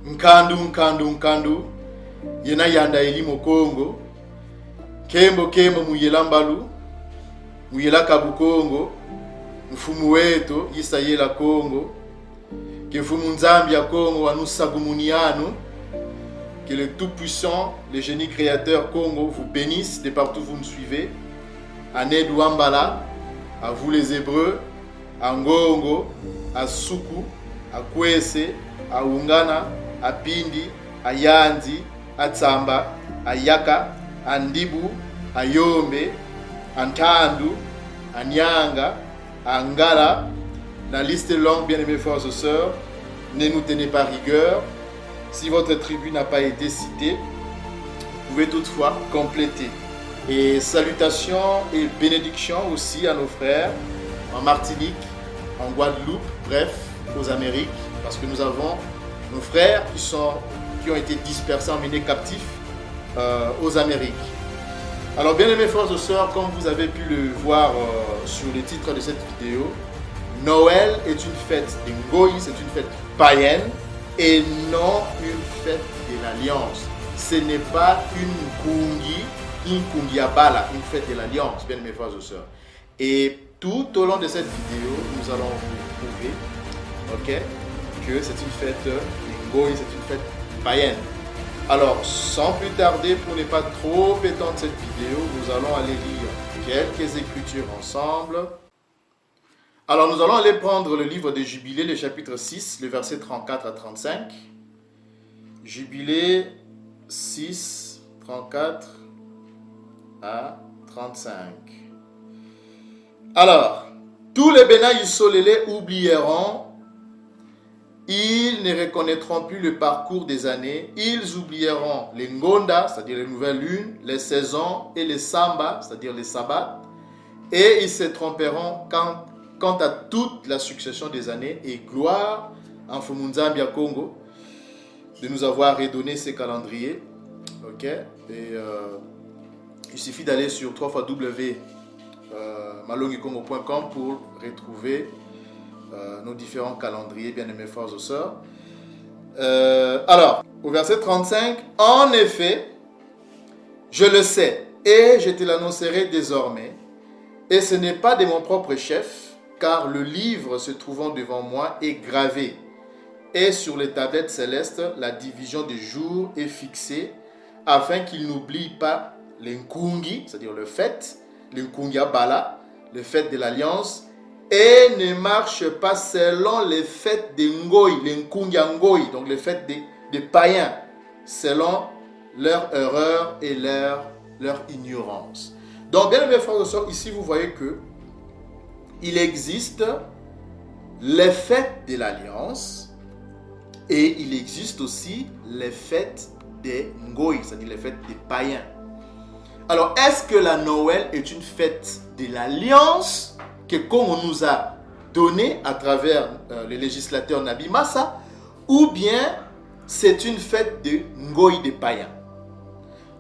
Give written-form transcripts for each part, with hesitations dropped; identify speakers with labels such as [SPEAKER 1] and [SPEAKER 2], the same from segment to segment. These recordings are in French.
[SPEAKER 1] Nkandu yena yanda elimo Kongo kembo muyela mbalu muyela kabukongo mfumu wetu yisayela Kongo que mfumu nzambi ya Kongo wanusagumunianu. Que le Tout-Puissant, le génie créateur Congo vous bénisse de partout où vous me suivez. À Nedouambala, à vous les Hébreux, à Ngongo, à Soukou, à Kwese, à Ungana, à Pindi, à Yandi, à Tsamba, à Yaka, à Ndibu, à Yombe, à Ntandu, à Nyanga, à Ngala. La liste est longue, bien aimés frères et sœurs. Ne nous tenez pas rigueur. Si votre tribu n'a pas été citée, vous pouvez toutefois compléter. Et salutations et bénédictions aussi à nos frères en Martinique, en Guadeloupe, bref, aux Amériques, parce que nous avons nos frères qui ont été dispersés, emmenés captifs aux Amériques. Alors, bien aimés frères et sœurs, comme vous avez pu le voir sur le titre de cette vidéo, Noël est une fête de Ngoï, c'est une fête païenne, et non une fête de l'Alliance. Ce n'est pas une Kungiabala, une fête de l'Alliance, bien mes frères et sœurs. Et tout au long de cette vidéo, nous allons vous prouver que c'est une fête Ngoï, c'est une fête païenne. Alors, sans plus tarder, pour ne pas trop étendre cette vidéo, nous allons aller lire quelques écritures ensemble. Alors nous allons aller prendre le livre de Jubilé, le chapitre 6, le verset 34 à 35. Jubilé 6, 34 à 35. Alors, tous les Benaï Solélé oublieront, ils ne reconnaîtront plus le parcours des années, ils oublieront les Ngonda, c'est-à-dire les nouvelles lunes, les saisons et les Samba, c'est-à-dire les sabbats, et ils se tromperont quant à toute la succession des années, et gloire en Fumunzambia Congo de nous avoir redonné ces calendriers. Il suffit d'aller sur www.malongicongo.com pour retrouver nos différents calendriers, bien aimés frères et sœurs. Alors, au verset 35, en effet, je le sais, et je te l'annoncerai désormais, et ce n'est pas de mon propre chef, car le livre se trouvant devant moi est gravé, et sur les tablettes célestes, la division des jours est fixée, afin qu'il n'oublie pas l'Nkungi, c'est-à-dire le fête, l'Nkungiabala, le fête de l'Alliance, et ne marche pas selon les fêtes des Ngoï, l'Nkungiangoi, donc les fêtes des païens, selon leur erreur et leur ignorance. Donc, bien mes frères et sœurs, ici vous voyez que il existe les fêtes de l'Alliance et il existe aussi les fêtes des Ngoï, c'est-à-dire les fêtes des païens. Alors, est-ce que la Noël est une fête de l'Alliance que Congo nous a donné à travers le législateur Nabi Massa, ou bien c'est une fête de Ngoï des païens?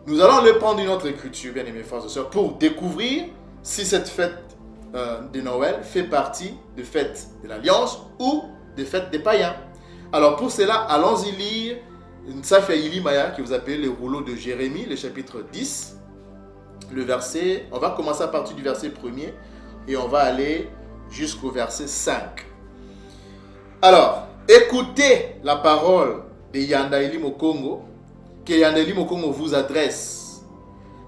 [SPEAKER 1] Nous allons le prendre une autre écriture, bien aimés frères et sœurs, pour découvrir si cette fête de Noël fait partie des fêtes de l'Alliance ou des fêtes des païens. Alors pour cela, allons-y lire Nsafia Ilimaya qui vous appelle le rouleau de Jérémie, le chapitre 10, le verset, on va commencer à partir du verset 1er et on va aller jusqu'au verset 5. Alors, écoutez la parole de Yandaïli Mokongo, que Yandaïli Mokongo vous adresse.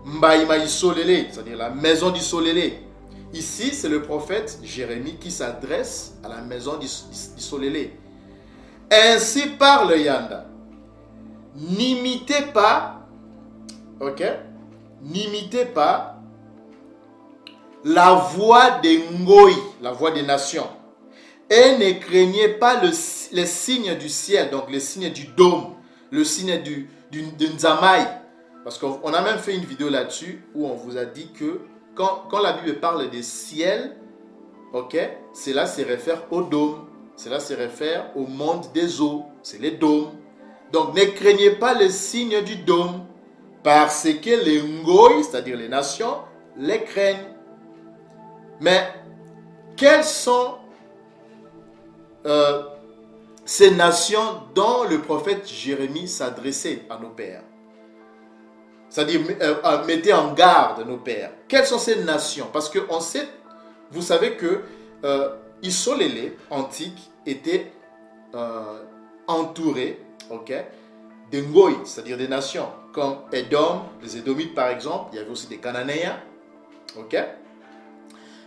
[SPEAKER 1] Mbaïma Isolélé, c'est-à-dire la maison d'Isolélé. Ici, c'est le prophète Jérémie qui s'adresse à la maison d'Isolélé. Ainsi parle Yanda. N'imitez pas, n'imitez pas la voix des Ngoï, la voix des nations. Et ne craignez pas les signes du ciel, donc les signes du dôme, le signe du Nzamai. Parce qu'on a même fait une vidéo là-dessus où on vous a dit que quand la Bible parle des ciels, cela se réfère au dôme. Cela se réfère au monde des eaux. C'est les dômes. Donc ne craignez pas les signes du dôme, parce que les Ngoï, c'est-à-dire les nations, les craignent. Mais quels sont ces nations dont le prophète Jérémie s'adressait à nos pères. C'est-à-dire, mettez en garde nos pères. Quelles sont ces nations? Parce que on sait, vous savez que Isolélé, antique, était entouré, des Ngoï, c'est-à-dire des nations, comme Édom, les Édomites par exemple, il y avait aussi des Cananéens.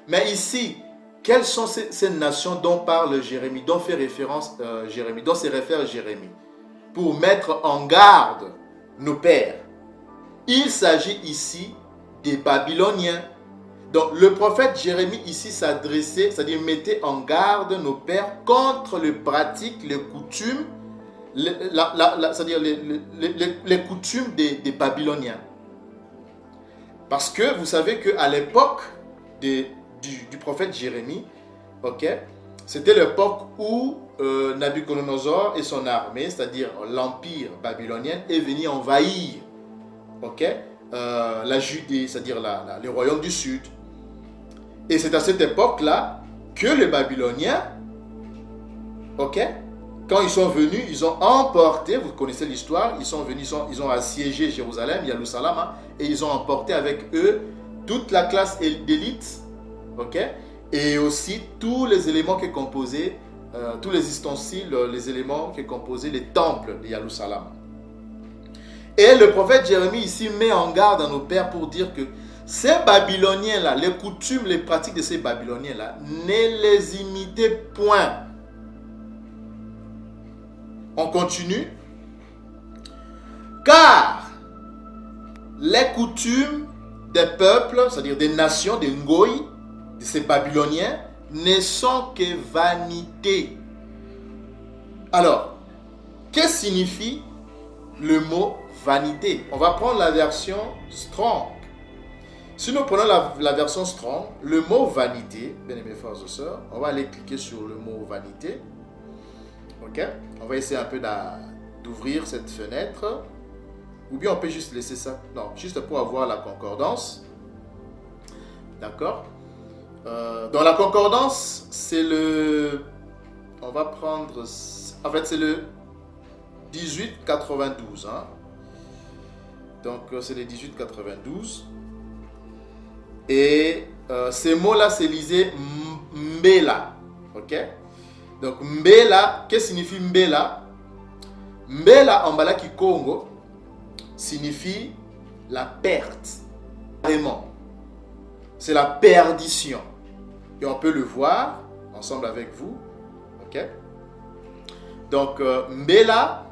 [SPEAKER 1] Mais ici, quelles sont ces nations dont parle Jérémie, dont fait référence Jérémie, dont se réfère Jérémie, pour mettre en garde nos pères? Il s'agit ici des Babyloniens. Donc le prophète Jérémie ici s'adressait, c'est-à-dire mettait en garde nos pères contre les pratiques, les coutumes, c'est-à-dire les coutumes des Babyloniens. Parce que vous savez qu'à l'époque du prophète Jérémie, c'était l'époque où Nabuchodonosor et son armée, c'est-à-dire l'empire babylonien, est venu envahir la Judée, c'est-à-dire le royaume du sud. Et c'est à cette époque-là que les Babyloniens, quand ils sont venus, ils ont emporté, vous connaissez l'histoire, ils sont venus, ils ont assiégé Jérusalem, Jérusalem, et ils ont emporté avec eux toute la classe d'élite, et aussi tous les éléments qui composaient, tous les ustensiles, les éléments qui composaient les temples de Jérusalem. Et le prophète Jérémie ici met en garde à nos pères pour dire que ces Babyloniens-là, les coutumes, les pratiques de ces Babyloniens-là, ne les imitez point. On continue. Car les coutumes des peuples, c'est-à-dire des nations, des Ngoï, de ces Babyloniens, ne sont que vanité. Alors, que signifie le mot vanité? On va prendre la version Strong. Si nous prenons la version Strong, le mot vanité, bien aimés frères et sœurs, on va aller cliquer sur le mot vanité. On va essayer un peu d'ouvrir cette fenêtre. Ou bien on peut juste laisser ça. Non, juste pour avoir la concordance. D'accord? Dans la concordance, c'est le... On va prendre... En fait, c'est le 1892. Donc, c'est le 1892. Et ces mots-là, c'est lisé Mbela. Donc, Mbela, qu'est-ce que signifie Mbela? Mbela, en Balaki Congo, signifie la perte. Vraiment. C'est la perdition. Et on peut le voir ensemble avec vous. Donc, Mbela,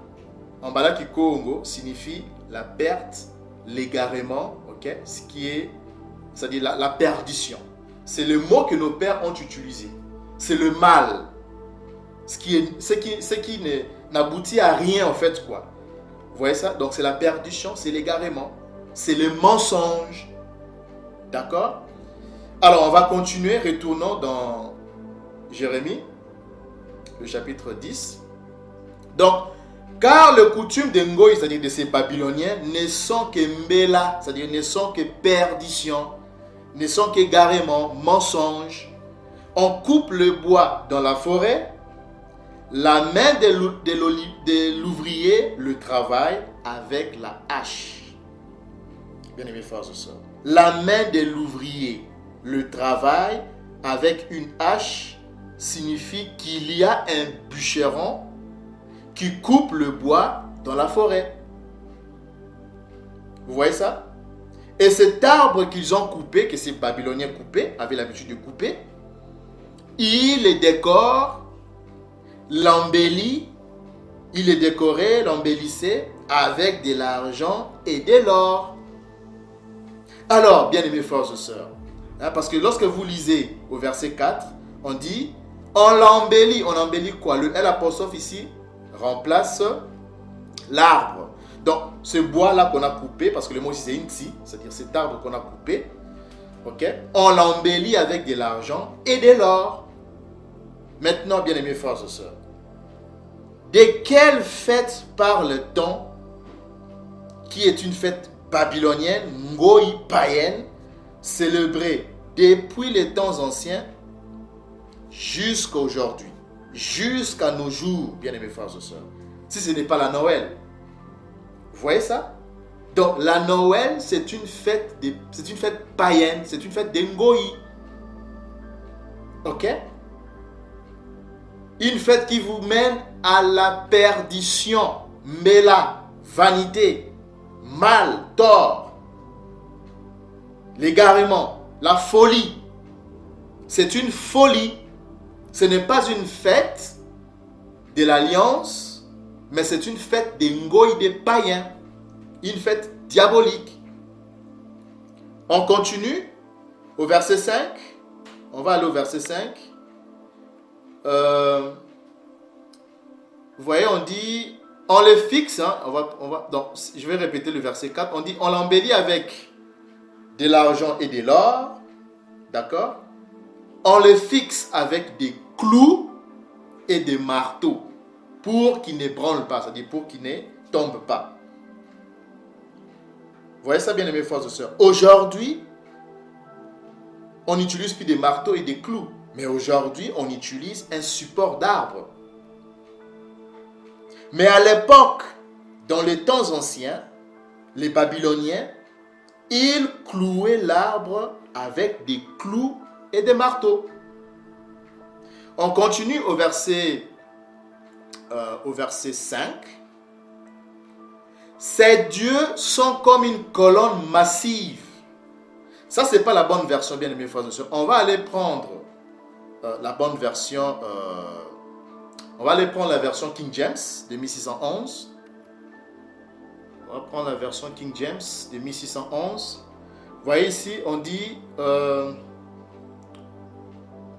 [SPEAKER 1] en Balaki Congo, signifie la perte, l'égarement, ce qui est, c'est-à-dire la perdition. C'est le mot que nos pères ont utilisé. C'est le mal. Ce qui n'aboutit à rien en fait, quoi. Vous voyez ça? Donc c'est la perdition, c'est l'égarement, c'est le mensonge. D'accord? Alors on va continuer, retournons dans Jérémie, le chapitre 10. Donc, car les coutumes de Ngoï, c'est-à-dire de ces Babyloniens, ne sont que mbela, c'est-à-dire ne sont que perdition, ne sont qu'égarement, mensonge. On coupe le bois dans la forêt. La main de l'ouvrier le travaille avec la hache. Bien aimés frères et sœurs. La main de l'ouvrier le travaille avec une hache signifie qu'il y a un bûcheron qui coupe le bois dans la forêt. Vous voyez ça? Et cet arbre qu'ils ont coupé, que ces Babyloniens coupaient, avaient l'habitude de couper, ils les décorent, l'embellit, il est décoré, l'embellissait avec de l'argent et de l'or. Alors, bien aimés frères et sœurs, parce que lorsque vous lisez au verset 4, on dit, on l'embellit. On embellit quoi? Le L apostrophe ici remplace l'arbre. Donc, ce bois-là qu'on a coupé, parce que le mot ici c'est inti, c'est-à-dire cet arbre qu'on a coupé, on l'embellit avec de l'argent et de l'or. Maintenant, bien aimés frères et sœurs, de quelle fête parle-t-on qui est une fête babylonienne, ngoï païenne, célébrée depuis les temps anciens jusqu'à aujourd'hui? jusqu'à nos jours, bien-aimés frères et sœurs. Si ce n'est pas la Noël. Vous voyez ça? Donc la Noël, c'est une fête païenne, c'est une fête des Ngoï. Ok? Une fête qui vous mène à la perdition, méla, vanité, mal, tort, l'égarement, la folie. C'est une folie. Ce n'est pas une fête de l'alliance, mais c'est une fête des Ngoï, des païens. Une fête diabolique. On continue au verset 5. On va aller au verset 5. Vous voyez, on dit, on les fixe. Hein, donc, je vais répéter le verset 4. On dit, on l'embellit avec de l'argent et de l'or. D'accord? On les fixe avec des clous et des marteaux pour qu'ils ne branlent pas, c'est-à-dire pour qu'ils ne tombent pas. Vous voyez ça, bien aimés frères et sœurs. Aujourd'hui, on n'utilise plus des marteaux et des clous, mais aujourd'hui, on utilise un support d'arbre. Mais à l'époque, dans les temps anciens, les Babyloniens, ils clouaient l'arbre avec des clous et des marteaux. On continue au verset 5. Ces dieux sont comme une colonne massive. Ça, ce n'est pas la bonne version, bien aimés frères et sœurs. On va aller prendre la bonne version. On va aller prendre la version King James de 1611. On va prendre la version King James de 1611. Vous voyez ici, on dit...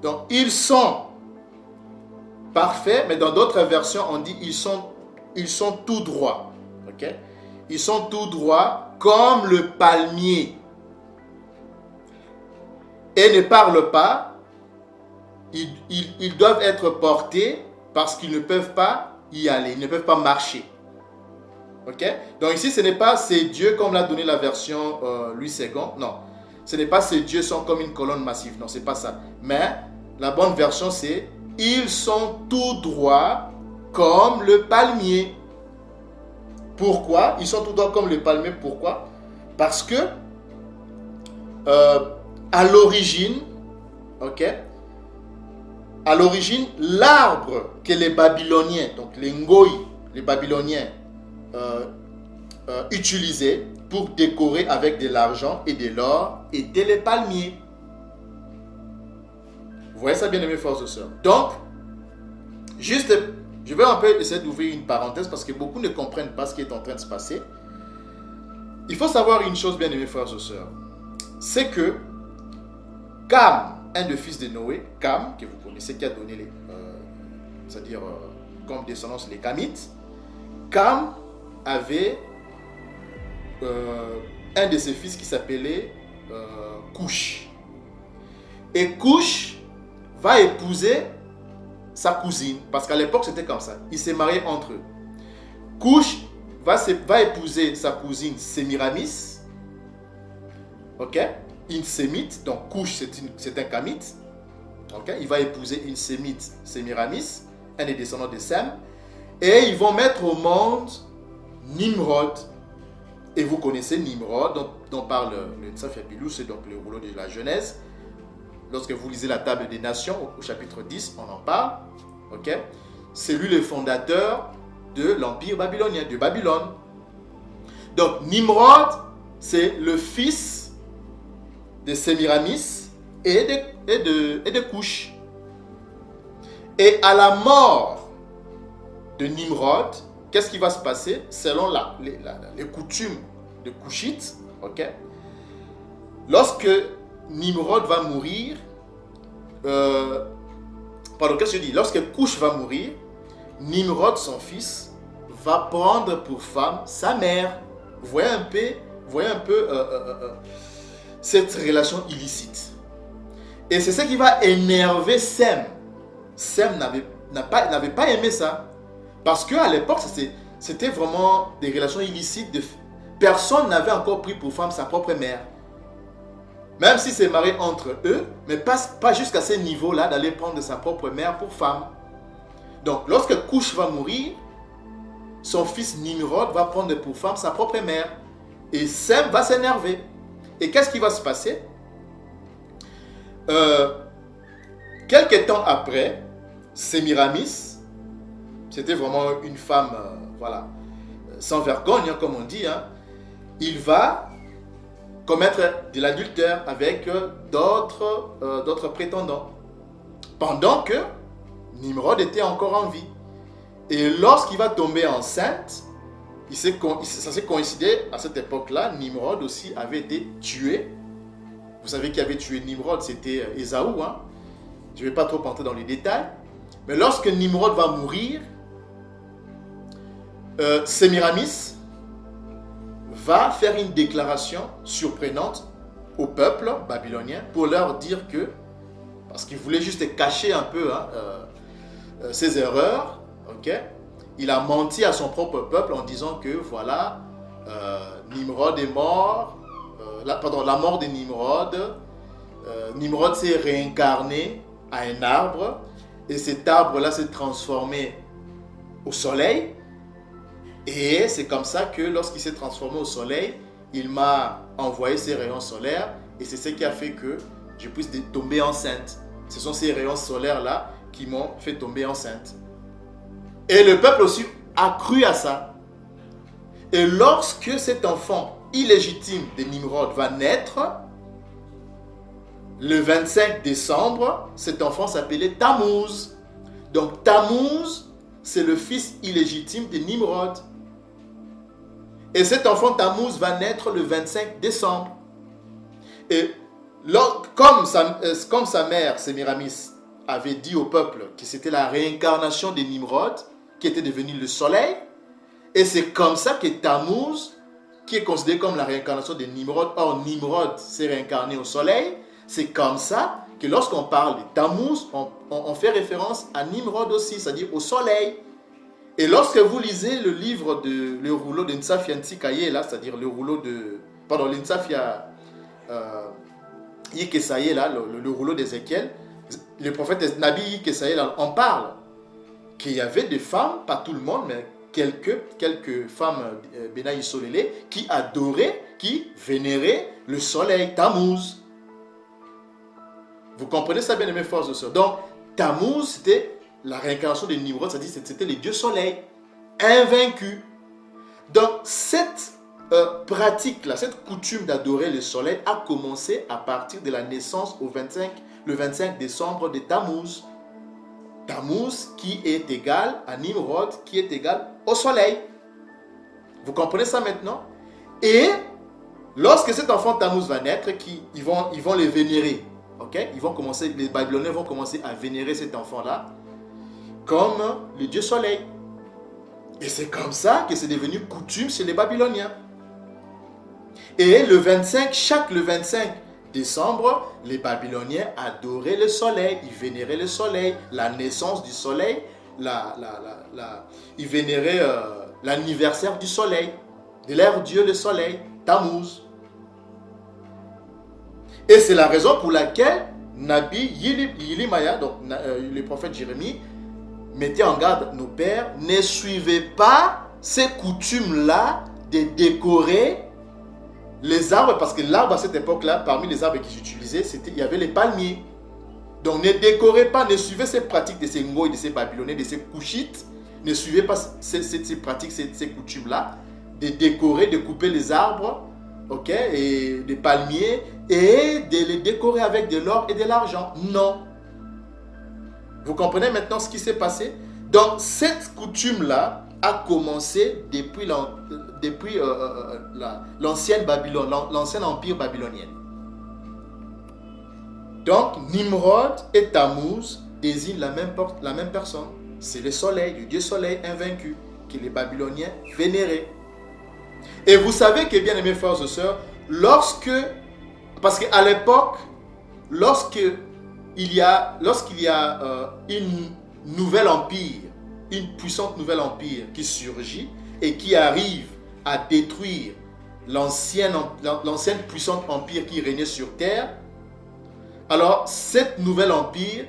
[SPEAKER 1] donc, ils sont parfaits, mais dans d'autres versions, on dit ils sont tout droits. Ok? Ils sont tout droits comme le palmier. Et ne parlent pas. Ils doivent être portés parce qu'ils ne peuvent pas y aller. Ils ne peuvent pas marcher. Ok? Donc ici, ce n'est pas ces dieux comme l'a donné la version Louis II. Non. Ce n'est pas ces dieux sont comme une colonne massive. Non, ce n'est pas ça. Mais la bonne version, c'est ils sont tout droits comme le palmier. Pourquoi? Ils sont tout droits comme le palmier. Pourquoi? Parce que à l'origine, ok, à l'origine, l'arbre que les Babyloniens, donc les Ngoï, les Babyloniens utilisaient pour décorer avec de l'argent et de l'or étaient les palmiers. Vous voyez ça, bien aimés frères et sœurs. Donc, juste, je vais un peu essayer d'ouvrir une parenthèse parce que beaucoup ne comprennent pas ce qui est en train de se passer. Il faut savoir une chose, bien aimés frères et sœurs. C'est que Cam, un des fils de Noé, Cam, que vous connaissez, qui a donné c'est-à-dire comme descendance les Camites, Cam avait un de ses fils qui s'appelait Couche. Et Couche va épouser sa cousine, parce qu'à l'époque c'était comme ça, ils s'est mariés entre eux. Couche va épouser sa cousine Sémiramis, ok, une sémite, donc Couche c'est un Camite, ok, il va épouser une sémite, Sémiramis, un des descendants de Sem, et ils vont mettre au monde Nimrod. Et vous connaissez Nimrod, dont parle le Tsafiapilou, c'est donc le rouleau de la Genèse. Lorsque vous lisez la table des nations, au chapitre 10, on en parle. Okay? C'est lui le fondateur de l'empire babylonien, de Babylone. Donc Nimrod, c'est le fils de Sémiramis et de Couche. Et à la mort de Nimrod, qu'est-ce qui va se passer selon les coutumes de Couchite, ok? Lorsque Nimrod va mourir, qu'est-ce que je dis? Lorsque Couche va mourir, Nimrod, son fils, va prendre pour femme sa mère. Vous voyez un peu cette relation illicite. Et c'est ce qui va énerver Sem. Sem n'avait pas aimé ça. Parce qu'à l'époque, c'était vraiment des relations illicites. Personne n'avait encore pris pour femme sa propre mère. Même si c'est marié entre eux, mais pas jusqu'à ce niveau-là d'aller prendre sa propre mère pour femme. Donc, lorsque Couche va mourir, son fils Nimrod va prendre pour femme sa propre mère. Et Sem va s'énerver. Et qu'est-ce qui va se passer? Quelques temps après, Sémiramis, c'était vraiment une femme, sans vergogne, comme on dit, il va commettre de l'adultère avec d'autres prétendants. Pendant que Nimrod était encore en vie. Et lorsqu'il va tomber enceinte, ça s'est coïncidé à cette époque-là, Nimrod aussi avait été tué. Vous savez qui avait tué Nimrod, c'était Ésaü. Je ne vais pas trop entrer dans les détails. Mais lorsque Nimrod va mourir, Sémiramis va faire une déclaration surprenante au peuple babylonien pour leur dire que, parce qu'il voulait juste cacher un peu ses erreurs, il a menti à son propre peuple en disant que voilà, Nimrod est mort, la mort de Nimrod, Nimrod s'est réincarné à un arbre et cet arbre-là s'est transformé au soleil. Et c'est comme ça que lorsqu'il s'est transformé au soleil, il m'a envoyé ses rayons solaires et c'est ce qui a fait que je puisse tomber enceinte. Ce sont ces rayons solaires-là qui m'ont fait tomber enceinte. Et le peuple aussi a cru à ça. Et lorsque cet enfant illégitime de Nimrod va naître, le 25 décembre, cet enfant s'appelait Tammuz. Donc Tammuz, c'est le fils illégitime de Nimrod. Et cet enfant Tammuz va naître le 25 décembre. Et comme sa mère, Sémiramis, avait dit au peuple que c'était la réincarnation de Nimrod, qui était devenu le soleil, et c'est comme ça que Tammuz, qui est considéré comme la réincarnation de Nimrod, or Nimrod s'est réincarné au soleil, c'est comme ça que lorsqu'on parle de Tammuz, on fait référence à Nimrod aussi, c'est-à-dire au soleil. Et lorsque vous lisez le livre le rouleau de Ntsafia Ntikaye, là, c'est-à-dire le rouleau de... Pardon, le Ntsafia Yikesaye, là, le rouleau d'Ézéchiel, le prophète Nabi Yikesaye, là, on parle qu'il y avait des femmes, pas tout le monde, mais quelques femmes Benaï Solélé, qui adoraient, qui vénéraient le soleil, Tammuz. Vous comprenez ça, bien aimés frères et sœurs? Donc, Tammuz, c'était la réincarnation de Nimrod, c'est-à-dire c'était le dieu soleil, invaincu. Donc, cette pratique-là, cette coutume d'adorer le soleil a commencé à partir de la naissance le 25 décembre de Tammuz. Tammuz qui est égal à Nimrod, qui est égal au soleil. Vous comprenez ça maintenant? Et lorsque cet enfant Tammuz va naître, ils vont le vénérer. Les Babyloniens vont commencer à vénérer cet enfant-là comme le dieu soleil. Et c'est comme ça que c'est devenu coutume chez les Babyloniens. Et le 25 décembre, les Babyloniens adoraient le soleil, ils vénéraient le soleil, la naissance du soleil, ils vénéraient l'anniversaire du soleil, de leur dieu le soleil, Tammuz. Et c'est la raison pour laquelle Nabi Yilimaya, donc le prophète Jérémie, mettait en garde nos pères, ne suivez pas ces coutumes-là de décorer les arbres, parce que l'arbre à cette époque-là, parmi les arbres qu'ils utilisaient, il y avait les palmiers. Donc ne décorez pas, ne suivez ces pratiques de ces Ngoï, de ces Babyloniens, de ces Couchites, ne suivez pas ces pratiques, ces coutumes-là, de décorer, de couper les arbres, et des palmiers, et de les décorer avec de l'or et de l'argent. Non. Vous comprenez maintenant ce qui s'est passé? Donc cette coutume-là a commencé depuis l'ancienne Babylone, l'ancien empire babylonien. Donc Nimrod et Tammuz désignent la même personne. C'est le soleil, le dieu soleil invaincu, que les Babyloniens vénéraient. Et vous savez que, bien aimés frères et sœurs, parce qu'à l'époque, lorsqu'il y a une nouvelle empire, une puissante nouvelle empire qui surgit et qui arrive à détruire l'ancienne puissante empire qui régnait sur terre, alors cette nouvelle empire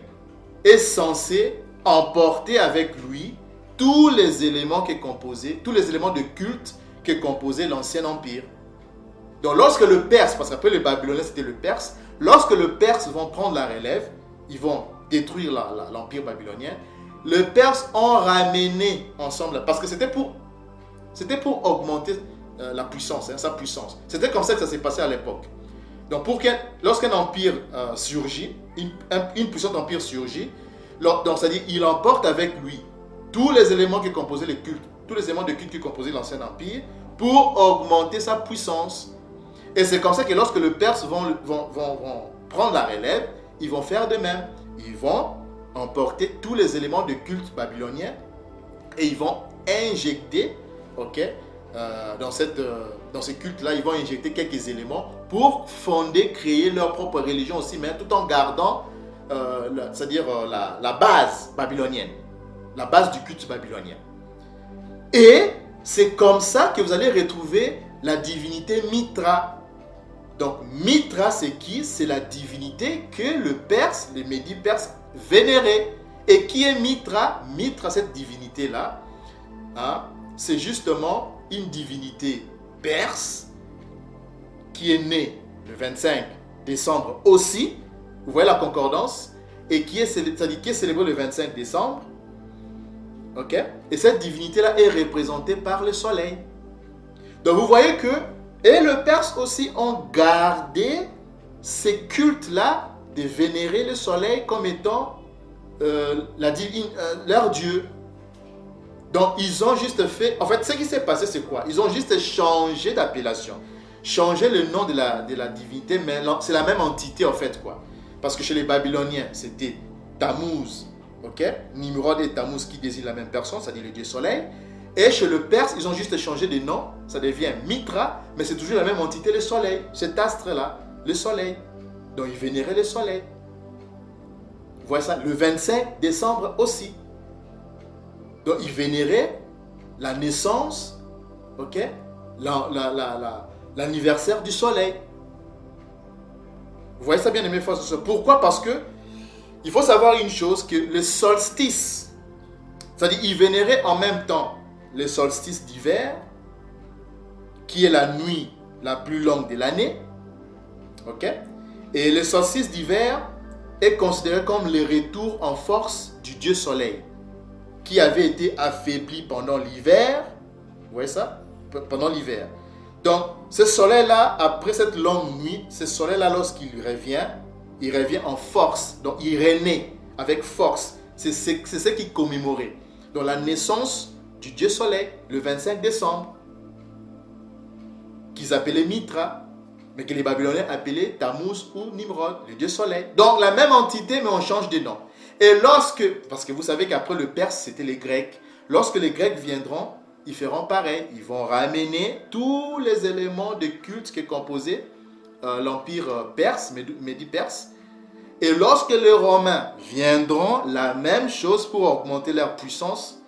[SPEAKER 1] est censée emporter avec lui tous les éléments qui composaient, tous les éléments de culte qui composaient l'ancien empire. Donc lorsque le Perse, parce qu'après les Babyloniens c'était le Perse, lorsque le Perse vont prendre la relève, ils vont détruire l'empire babylonien, les Perses ont ramené ensemble, parce que c'était pour augmenter la puissance, sa puissance. C'était comme ça que ça s'est passé à l'époque. Donc lorsqu'un empire surgit, une puissante empire surgit, donc c'est-à-dire il emporte avec lui tous les éléments qui composaient les cultes, tous les éléments de culte qui composaient l'ancien empire, pour augmenter sa puissance. Et c'est comme ça que lorsque les Perses vont prendre la relève, ils vont faire de même. Ils vont emporter tous les éléments de culte babylonien et ils vont injecter, dans ces cultes-là, ils vont injecter quelques éléments pour créer leur propre religion aussi, mais tout en gardant, la base babylonienne, la base du culte babylonien. Et c'est comme ça que vous allez retrouver la divinité Mithra. Donc Mithra, c'est qui? C'est la divinité que les Médi-Perses vénéraient. Et qui est Mithra? Mithra, cette divinité-là, c'est justement une divinité perse qui est née le 25 décembre aussi. Vous voyez la concordance? Et qui est célébrée le 25 décembre. Et cette divinité-là est représentée par le soleil. Donc vous voyez que et le Perse aussi ont gardé ces cultes-là de vénérer le soleil comme étant leur dieu. Donc ils ont juste fait, en fait ce qui s'est passé c'est quoi? Ils ont juste changé d'appellation, changé le nom de la divinité, mais c'est la même entité en fait quoi. Parce que chez les Babyloniens c'était Tammuz, Nimrod et Tammuz qui désignent la même personne, c'est-à-dire le dieu soleil. Et chez le Perse, ils ont juste changé de nom, ça devient Mithra, mais c'est toujours la même entité, le soleil. Cet astre-là, le soleil. Donc ils vénéraient le soleil. Vous voyez ça? Le 25 décembre aussi. Donc ils vénéraient la naissance, l'anniversaire du soleil. Vous voyez ça bien aimé frères et sœurs? Pourquoi? Parce que il faut savoir une chose, que le solstice, c'est-à-dire ils vénéraient en même temps le solstice d'hiver, qui est la nuit la plus longue de l'année. Et le solstice d'hiver est considéré comme le retour en force du dieu soleil, qui avait été affaibli pendant l'hiver. Vous voyez ça? Pendant l'hiver. Donc, ce soleil-là, après cette longue nuit, ce soleil-là, lorsqu'il revient, il revient en force. Donc, il renaît avec force. C'est ce qui commémorait. Donc, la naissance du dieu soleil, le 25 décembre, qu'ils appelaient Mithra, mais que les Babyloniens appelaient Tammuz ou Nimrod, le dieu soleil. Donc la même entité, mais on change de nom. Et parce que vous savez qu'après le Perse, c'était les Grecs. Lorsque les Grecs viendront, ils feront pareil. Ils vont ramener tous les éléments de culte qui composaient l'empire perse, Médi-Perse. Et lorsque les Romains viendront, la même chose pour augmenter leur puissance,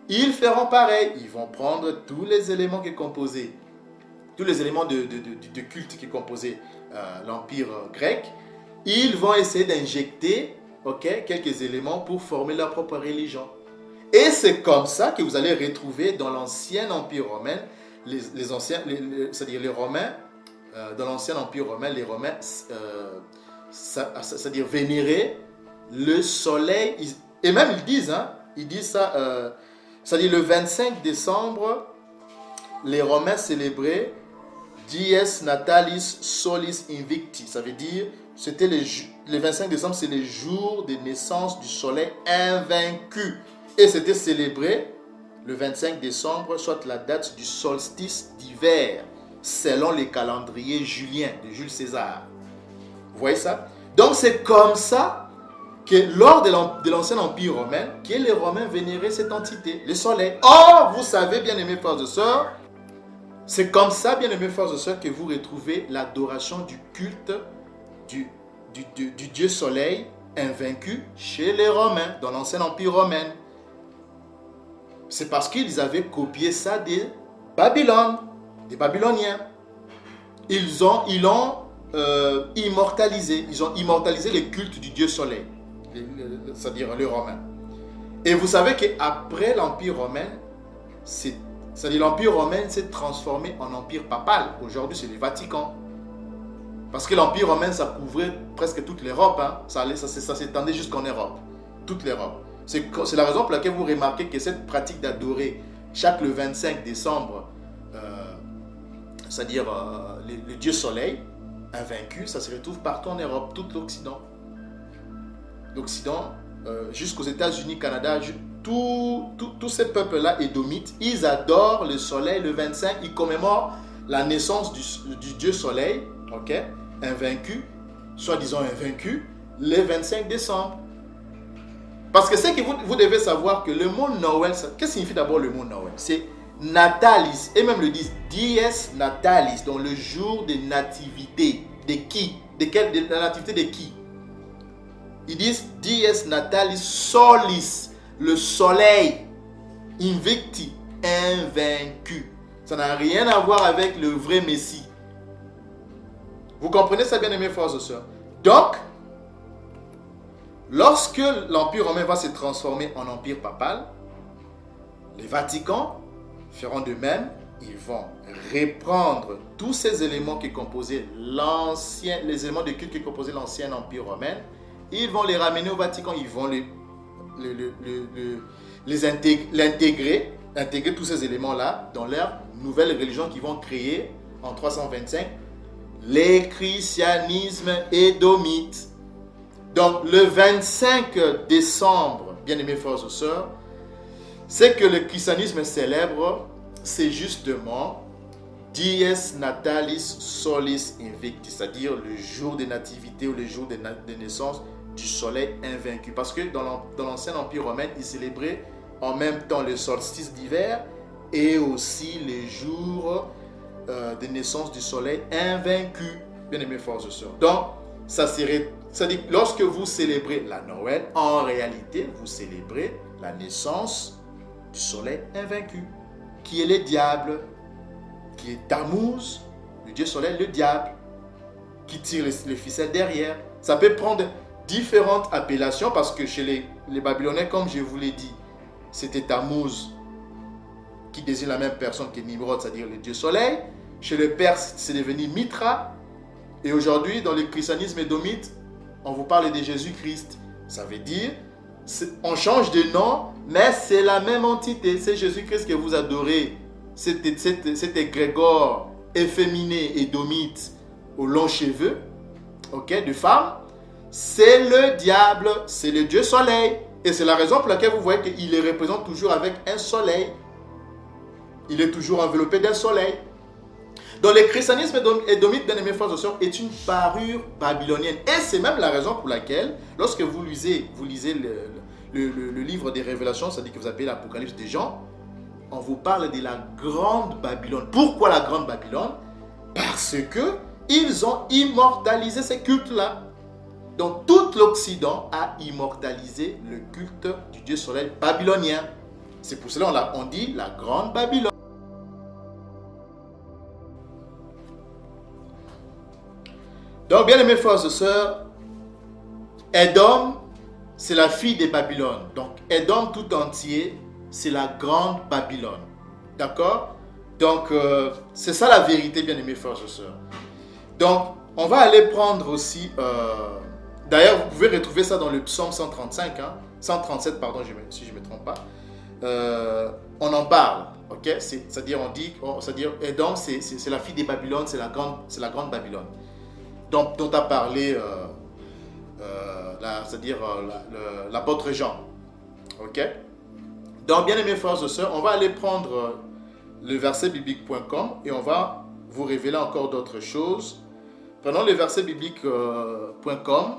[SPEAKER 1] ils feront pareil. Ils vont prendre tous les éléments qui composaient, tous les éléments de culte qui composaient l'empire grec. Ils vont essayer d'injecter quelques éléments pour former leur propre religion. Et c'est comme ça que vous allez retrouver dans l'ancien empire romain, c'est-à-dire les Romains, dans l'ancien empire romain, les Romains, c'est-à-dire vénérer le soleil. Et même ils disent ça, c'est-à-dire le 25 décembre, les Romains célébraient Dies Natalis Solis Invicti. Ça veut dire, c'était le 25 décembre, c'est le jour de naissance du soleil invaincu. Et c'était célébré le 25 décembre, soit la date du solstice d'hiver, selon les calendriers juliens de Jules César. Vous voyez ça? Donc c'est comme ça que lors de l'ancien empire romain, que les Romains vénéraient cette entité, le soleil. Or, vous savez, bien aimés frères et sœurs, c'est comme ça, bien aimés frères et sœurs, que vous retrouvez l'adoration du culte du dieu soleil invaincu chez les Romains, dans l'ancien empire romain. C'est parce qu'ils avaient copié ça des Babylone, des Babyloniens. Ils l'ont immortalisé. Ils ont immortalisé le culte du dieu soleil, c'est-à-dire les Romains. Et vous savez qu'après l'Empire romain, c'est-à-dire l'Empire romain s'est transformé en empire papal. Aujourd'hui, c'est le Vatican. Parce que l'Empire romain, ça couvrait presque toute l'Europe. Hein. Ça s'étendait jusqu'en Europe. Toute l'Europe. C'est la raison pour laquelle vous remarquez que cette pratique d'adorer chaque le 25 décembre, c'est-à-dire le dieu soleil, invaincu, ça se retrouve partout en Europe, tout l'Occident. L'Occident, jusqu'aux États-Unis, Canada, tous ces peuples-là, édomites, ils adorent le soleil le 25, ils commémorent la naissance du dieu soleil, ok, invaincu, soi-disant invaincu, le 25 décembre. Parce que c'est que vous devez savoir que le mot Noël, qu'est-ce que signifie d'abord le mot Noël? C'est Natalis, et même le disent Dies Natalis, donc le jour de nativité. De qui? De la nativité de qui? Ils disent Dies Natalis Solis, le soleil, invicti, invaincu. Ça n'a rien à voir avec le vrai Messie. Vous comprenez ça, bien aimés frères et sœurs? Donc, lorsque l'Empire romain va se transformer en empire papal, les Vaticans feront de même. Ils vont reprendre tous ces éléments qui composaient les éléments de culte qui composaient l'ancien empire romain. Ils vont les ramener au Vatican. Ils vont intégrer tous ces éléments-là dans leur nouvelle religion qu'ils vont créer en 325, les christianismes édomites. Donc, le 25 décembre, bien-aimés frères et sœurs, c'est que le christianisme célèbre, c'est justement Dies Natalis Solis Invicti, c'est-à-dire le jour des nativités ou le jour de naissance du soleil invaincu. Parce que dans l'ancien empire romain, ils célébraient en même temps le solstice d'hiver et aussi les jours de naissance du soleil invaincu, bien-aimés frères et sœurs. Donc, c'est-à-dire lorsque vous célébrez la Noël, en réalité, vous célébrez la naissance du soleil invaincu, qui est le diable, qui est Tammuz, le dieu soleil, le diable, qui tire les ficelles derrière. Ça peut prendre différentes appellations parce que chez les Babyloniens, comme je vous l'ai dit, c'était Tammuz qui désigne la même personne que Nimrod, c'est-à-dire le dieu soleil. Chez les Perses, c'est devenu Mitra. Et aujourd'hui, dans le christianisme édomite, on vous parle de Jésus-Christ. Ça veut dire, on change de nom, mais c'est la même entité. C'est Jésus-Christ que vous adorez. Cet égrégore efféminé édomite aux longs cheveux, ok, de femme. C'est le diable, c'est le dieu soleil. Et c'est la raison pour laquelle vous voyez qu'il les représente toujours avec un soleil. Il est toujours enveloppé d'un soleil. Donc le christianisme édomite, bien-aimés frères et sœurs, est une parure babylonienne. Et c'est même la raison pour laquelle, lorsque vous lisez le livre des Révélations, c'est-à-dire que vous appelez l'Apocalypse des Jean, on vous parle de la grande Babylone. Pourquoi la grande Babylone? Parce qu'ils ont immortalisé ces cultes-là. Donc tout l'Occident a immortalisé le culte du dieu soleil babylonien. C'est pour cela qu'on dit la grande Babylone. Donc, bien aimés frères et sœurs, Édom, c'est la fille de Babylone. Donc, Édom tout entier, c'est la grande Babylone. D'accord? Donc, c'est ça la vérité, bien aimés frères et sœurs. Donc, on va aller prendre aussi... d'ailleurs, vous pouvez retrouver ça dans le psaume 135, 137, pardon, si je ne me trompe pas. On en parle, ok? C'est-à-dire, on dit... C'est-à-dire, Édom, c'est la fille de Babylone, c'est la grande Babylone. Dont a parlé l'apôtre Jean. Ok? Donc, bien aimés frères et sœurs, on va aller prendre le verset biblique.com et on va vous révéler encore d'autres choses. Prenons le verset biblique.com.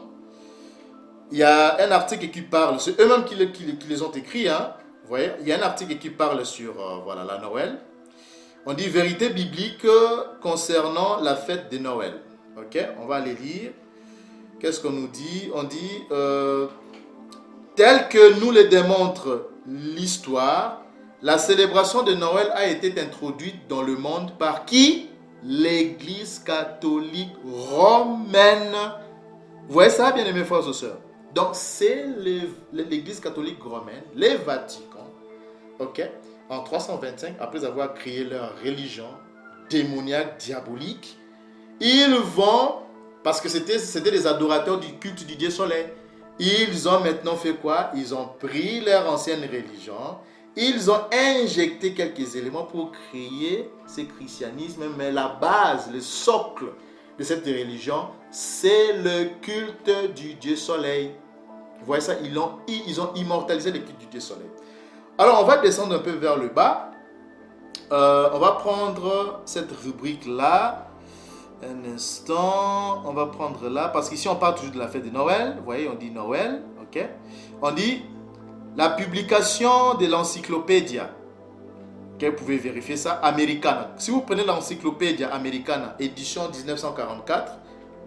[SPEAKER 1] Il y a un article qui parle, c'est eux-mêmes qui les ont écrits. Hein? Vous voyez? Il y a un article qui parle sur la Noël. On dit vérité biblique concernant la fête de Noël. Ok, on va aller lire. Qu'est-ce qu'on nous dit? On dit, tel que nous le démontre l'histoire, la célébration de Noël a été introduite dans le monde par qui? L'Église catholique romaine. Vous voyez ça, bien aimés frères et sœurs? Donc, c'est l'Église catholique romaine, les Vatican, ok, en 325, après avoir créé leur religion démoniaque, diabolique, ils vont, parce que c'était des adorateurs du culte du Dieu Soleil, ils ont maintenant fait quoi? Ils ont pris leur ancienne religion, ils ont injecté quelques éléments pour créer ce christianisme, mais la base, le socle de cette religion, c'est le culte du Dieu Soleil. Vous voyez ça? Ils ont immortalisé le culte du Dieu Soleil. Alors, on va descendre un peu vers le bas. On va prendre cette rubrique-là. Un instant. On va prendre là. Parce qu'ici, on parle toujours de la fête de Noël. Vous voyez, on dit Noël. Ok. On dit la publication de l'encyclopédia. Okay, vous pouvez vérifier ça. Americana. Si vous prenez l'encyclopédia Americana, édition 1944,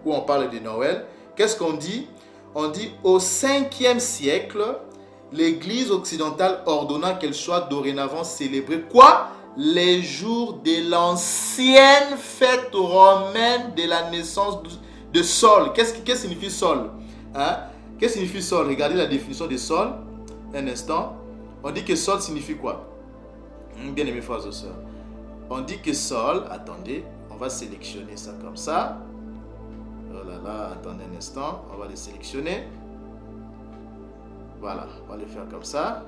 [SPEAKER 1] où on parle de Noël, qu'est-ce qu'on dit? On dit au 5e siècle, l'Église occidentale ordonna qu'elle soit dorénavant célébrée. Quoi? Les jours de l'ancienne fête romaine de la naissance de Sol. Qu'est-ce que signifie Sol? Hein? Qu'est-ce que signifie Sol? Regardez la définition de Sol. Un instant. On dit que Sol signifie quoi? Bien aimé frères et sœurs. On dit que Sol, attendez, on va sélectionner ça comme ça. Oh là là, attendez un instant, on va les sélectionner. Voilà, on va le faire comme ça.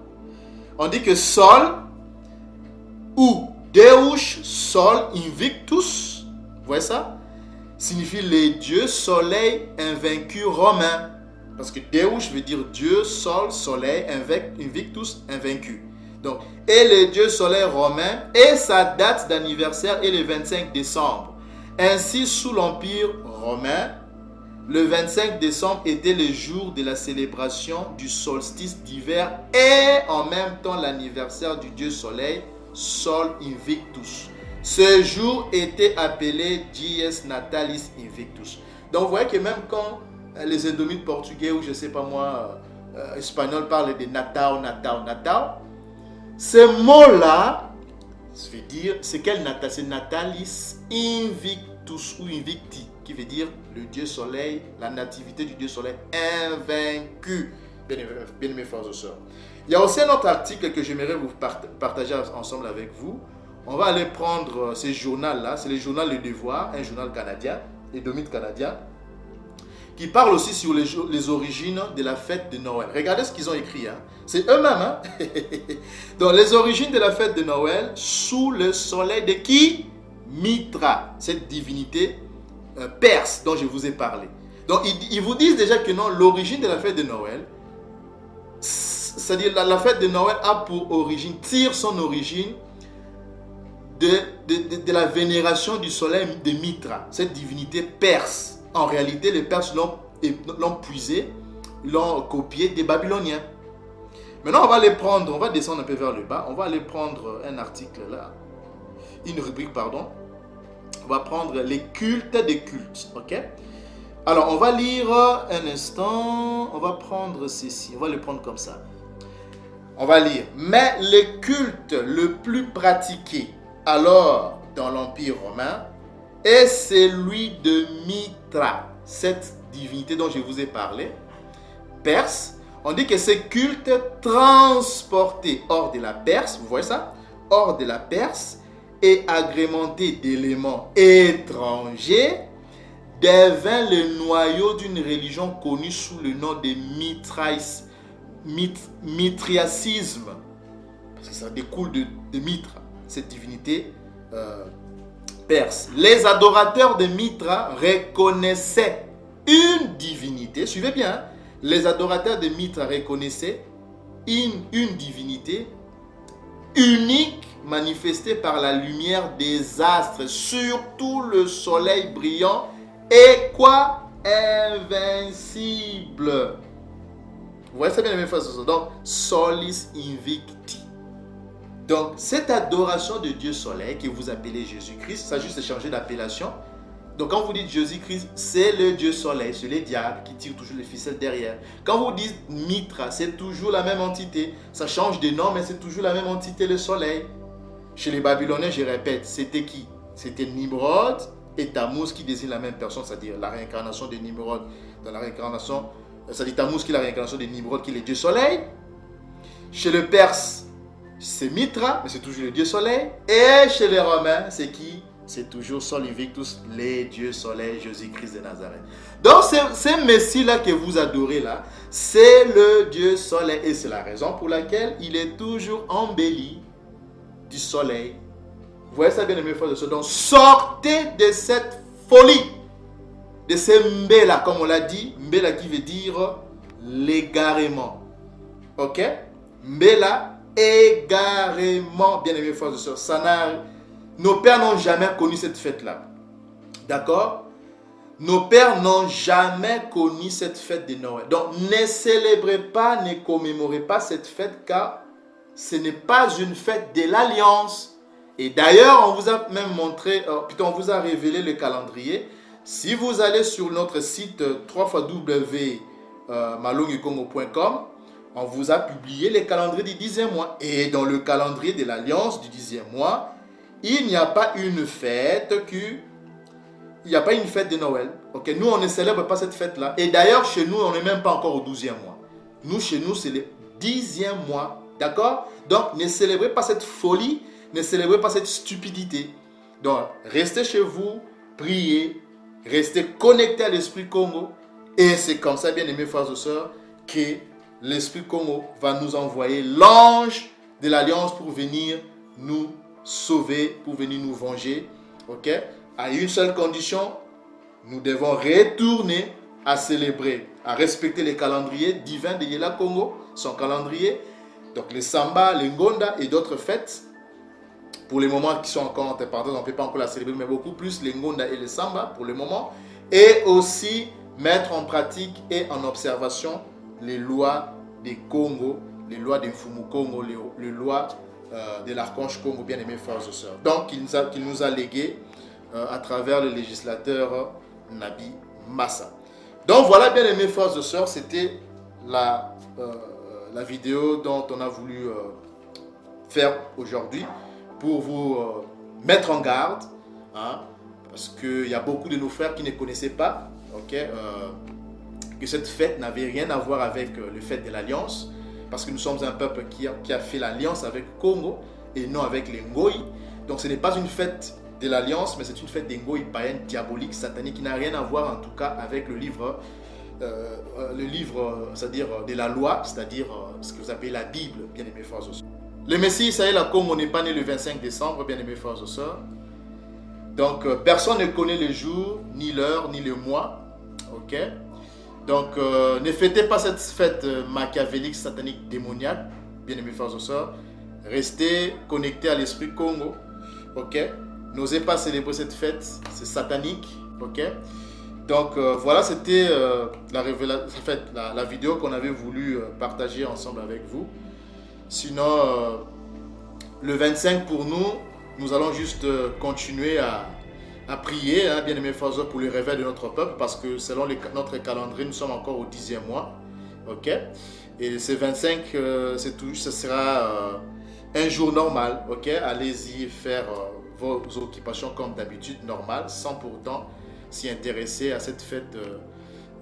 [SPEAKER 1] On dit que Sol ou Deus Sol Invictus, vous voyez ça? Signifie les dieux soleil invaincu romain. Parce que Deus veut dire Dieu, Sol, soleil, Invictus, invaincu. Donc, et le dieu soleil romain, et sa date d'anniversaire est le 25 décembre. Ainsi, sous l'Empire romain, le 25 décembre était le jour de la célébration du solstice d'hiver et en même temps l'anniversaire du dieu soleil, Sol Invictus. Ce jour était appelé Dies Natalis Invictus. Donc, vous voyez que même quand les indomites portugais ou je ne sais pas moi, espagnols parlent de Natal, ce mot-là, ça veut dire, c'est quel Natal? C'est Natalis Invictus ou Invicti, qui veut dire le Dieu Soleil, la nativité du Dieu Soleil invaincu. Bien aimés frères et sœurs. Il y a aussi un autre article que j'aimerais vous partager ensemble avec vous. On va aller prendre ce journal-là, c'est le journal Le Devoir, un journal canadien, indomite canadien, qui parle aussi sur les origines de la fête de Noël. Regardez ce qu'ils ont écrit. Hein. C'est eux-mêmes. Hein? Donc, les origines de la fête de Noël sous le soleil de qui? Mitra, cette divinité perse dont je vous ai parlé. Donc, ils vous disent déjà que non, l'origine de la fête de Noël, c'est-à-dire la fête de Noël a pour origine, tire son origine de la vénération du soleil de Mitra, cette divinité perse. En réalité, les Perses l'ont puisé, l'ont copié des Babyloniens. Maintenant, on va les prendre, on va descendre un peu vers le bas, on va aller prendre un article là, une rubrique, pardon. On va prendre les cultes des cultes, ok? Alors, on va lire un instant, on va prendre ceci, on va le prendre comme ça. On va lire. Mais le culte le plus pratiqué alors dans l'Empire romain est celui de Mitra, cette divinité dont je vous ai parlé, perse. On dit que ce culte transporté hors de la Perse, vous voyez ça? Hors de la Perse et agrémenté d'éléments étrangers, devint le noyau d'une religion connue sous le nom de mitriacisme. Parce que ça découle de Mitra, cette divinité perse. Les adorateurs de Mitra reconnaissaient une divinité, suivez bien, hein? Les adorateurs de Mitra reconnaissaient une divinité unique manifestée par la lumière des astres, surtout le soleil brillant et quoi? Invincible. Vous voyez ça bien, les mêmes phrases. Donc, solis invicti. Donc, cette adoration de Dieu Soleil que vous appelez Jésus-Christ, ça juste changer d'appellation. Donc, quand vous dites Jésus-Christ, c'est le Dieu Soleil, c'est le diable qui tire toujours les ficelles derrière. Quand vous dites Mitra, c'est toujours la même entité. Ça change de nom, mais c'est toujours la même entité, le Soleil. Chez les Babyloniens, je répète, c'était qui? C'était Nimrod et Tammuz qui désignent la même personne, c'est-à-dire la réincarnation de Nimrod dans la réincarnation ça dit Tammuz qui est la réincarnation de Nimrod qui est le dieu soleil. Chez le Perse, c'est Mitra, mais c'est toujours le dieu soleil. Et chez les Romains, c'est qui? C'est toujours Sol Invictus, les dieux soleil, Jésus-Christ de Nazareth. Donc, ce Messie-là que vous adorez là, c'est le dieu soleil. Et c'est la raison pour laquelle il est toujours embelli du soleil. Vous voyez ça bien, mes frères et sœurs. Donc, sortez de cette folie, de ces mbela, comme on l'a dit. Mbela qui veut dire l'égarement. Ok? Mbela, égarement, bien aimés frères et sœurs. Nos pères n'ont jamais connu cette fête-là. D'accord? Nos pères n'ont jamais connu cette fête de Noël. Donc, ne célébrez pas, ne commémorez pas cette fête, car ce n'est pas une fête de l'Alliance. Et d'ailleurs, on vous a même montré, plutôt on vous a révélé le calendrier. Si vous allez sur notre site www.malonguecongo.com, on vous a publié le calendrier du 10e mois. Et dans le calendrier de l'Alliance du 10e mois, il n'y a pas une fête il n'y a pas une fête de Noël. Okay? Nous, on ne célèbre pas cette fête-là. Et d'ailleurs, chez nous, on n'est même pas encore au 12e mois. Nous, chez nous, c'est le 10e mois. D'accord? Donc, ne célébrez pas cette folie, ne célébrez pas cette stupidité. Donc, restez chez vous, priez, restez connectés à l'Esprit Congo. Et c'est comme ça, bien aimés frères et sœurs, que l'Esprit Congo va nous envoyer l'ange de l'Alliance pour venir nous sauver, pour venir nous venger. Ok? À une seule condition, nous devons retourner à célébrer, à respecter les calendriers divins de Yela Congo, son calendrier, donc les Samba, les Ngonda et d'autres fêtes. Pour les moments qui sont encore entre parenthèses, on ne peut pas encore la célébrer, mais beaucoup plus les Ngonda et les Samba pour le moment. Et aussi mettre en pratique et en observation les lois des Congo, les lois des Mfumu Congo, les lois de l'archange Congo, bien aimés frères et sœurs. Donc, il nous a légué à travers le législateur Nabi Massa. Donc, voilà, bien aimés frères et sœurs, c'était la vidéo dont on a voulu faire aujourd'hui pour vous mettre en garde, hein, parce qu'il y a beaucoup de nos frères qui ne connaissaient pas, que cette fête n'avait rien à voir avec le fête de l'Alliance, parce que nous sommes un peuple qui a fait l'alliance avec Congo et non avec les Ngoï. Donc ce n'est pas une fête de l'alliance, mais c'est une fête des Ngoï païenne, diabolique, satanique, qui n'a rien à voir en tout cas avec le livre, c'est-à-dire de la loi, c'est-à-dire ce que vous appelez la Bible, bien aimés frères et sœurs. Le Messie Israël à Congo n'est pas né le 25 décembre, bien aimés frères et sœurs. Donc personne ne connaît le jour, ni l'heure, ni le mois. Ok? Donc, ne fêtez pas cette fête machiavélique, satanique, démoniaque, bien aimés frères et sœurs. Restez connectés à l'Esprit Congo, ok? N'osez pas célébrer cette fête, c'est satanique, ok? Donc, voilà, c'était la vidéo qu'on avait voulu partager ensemble avec vous. Sinon, le 25 pour nous allons juste continuer à prier, hein, bien aimés frères et sœurs, pour le réveil de notre peuple, parce que selon notre calendrier, nous sommes encore au 10e mois. Ok? Et ce 25, ce sera un jour normal. Ok? Allez-y faire vos occupations comme d'habitude, normales, sans pourtant s'y intéresser à cette fête,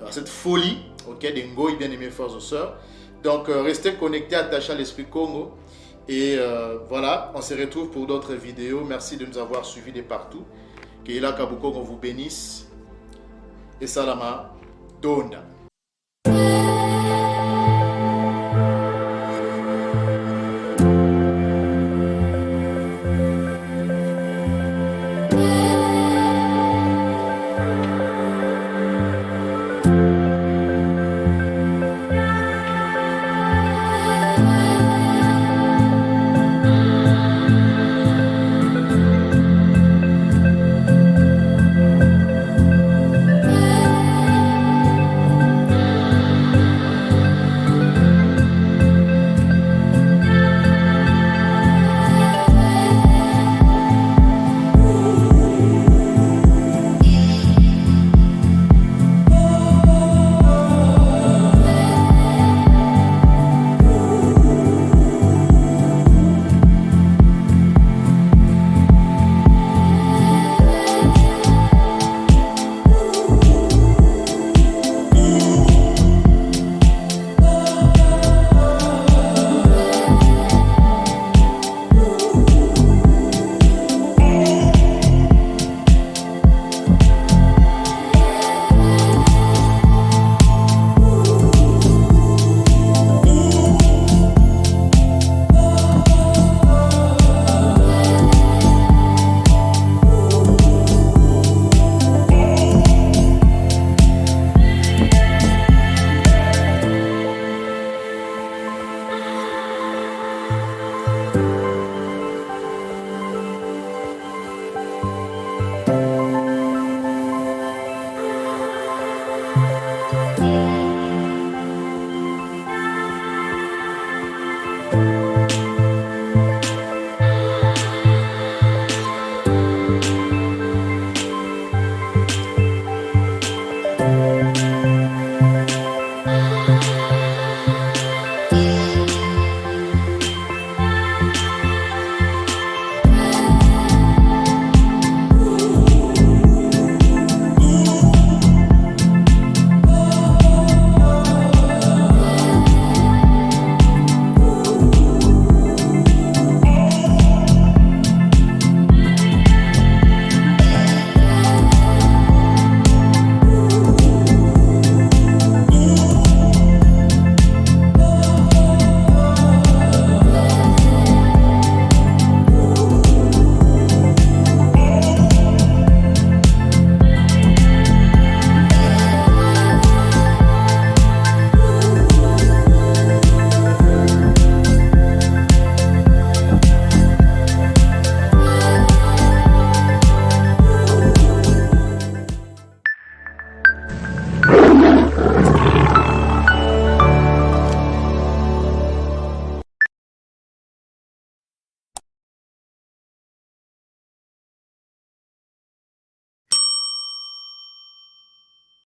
[SPEAKER 1] à cette folie, ok, des Ngoï, bien aimés frères et sœurs. Donc, restez connectés, attachés à l'Esprit Congo. Et voilà, on se retrouve pour d'autres vidéos. Merci de nous avoir suivis de partout. Que Yela Kabukongo vous bénisse. Et Salama Donda.